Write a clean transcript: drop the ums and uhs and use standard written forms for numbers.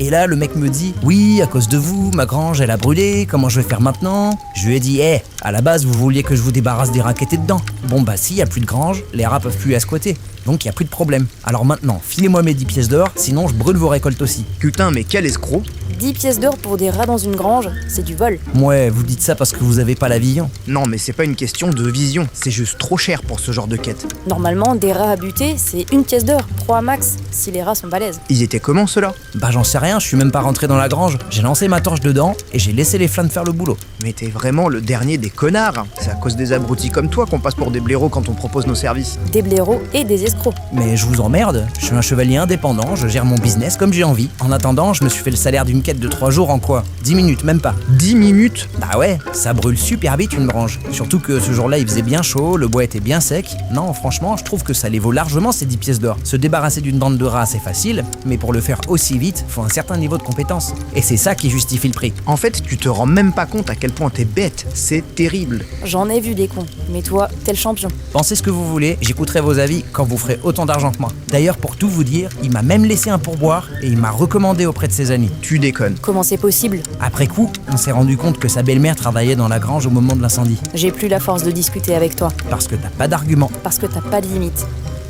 Et là, le mec me dit « Oui, à cause de vous, ma grange, elle a brûlé, comment je vais faire maintenant ?» Je lui ai dit « à la base, vous vouliez que je vous débarrasse des rats qui étaient dedans. Bon bah s'il y a plus de grange, les rats peuvent plus la squatter. Donc il y a plus de problème. Alors maintenant, filez-moi mes 10 pièces d'or, sinon je brûle vos récoltes aussi. » Putain, mais quel escroc! 10 pièces d'or pour des rats dans une grange, c'est du vol. Ouais, vous dites ça parce que vous avez pas la vision. Non, mais c'est pas une question de vision, c'est juste trop cher pour ce genre de quête. Normalement, des rats à buter, c'est 1 pièce d'or, 3 max, si les rats sont balèzes. Ils étaient comment ceux-là? Bah j'en sais rien, je suis même pas rentré dans la grange. J'ai lancé ma torche dedans et j'ai laissé les flammes faire le boulot. Mais t'es vraiment le dernier des connards. C'est à cause des abrutis comme toi qu'on passe pour des blaireaux quand on propose nos services. Des blaireaux et des escrocs. Mais je vous emmerde, je suis un chevalier indépendant, je gère mon business comme j'ai envie. En attendant, je me suis fait le salaire d'une quête de 3 jours en quoi 10 minutes, même pas. 10 minutes? Bah ouais, ça brûle super vite une grange. Surtout que ce jour-là il faisait bien chaud, le bois était bien sec. Non, franchement, je trouve que ça les vaut largement ces 10 pièces d'or. Se débarrasser d'une bande de rats c'est facile, mais pour le faire aussi vite, faut un certain niveau de compétence. Et c'est ça qui justifie le prix. En fait, tu te rends même pas compte à quel point t'es bête. C'est terrible. J'en ai vu des cons, mais toi, t'es le champion. Pensez ce que vous voulez, j'écouterai vos avis quand vous ferez autant d'argent que moi. D'ailleurs, pour tout vous dire, il m'a même laissé un pourboire et il m'a recommandé auprès de ses amis. Tu déconnes. Comment c'est possible? Après coup, on s'est rendu compte que sa belle-mère travaillait dans la grange au moment de l'incendie. J'ai plus la force de discuter avec toi, Parce que t'as pas d'argument. parce que t'as pas de limite.